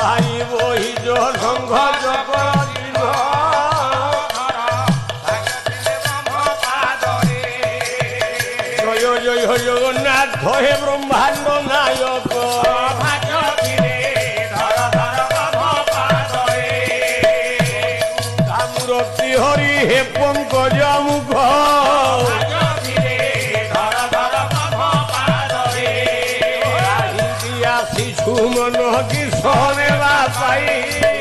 ভাই বহিজ সংঘ জগদিন জয় জয় জগন্নাথ হে ব্রহ্মাণ্ড নায়ক মূরতি হরি হে পঙ্কজ মুখ শিশু মন কিশোরে বাসাই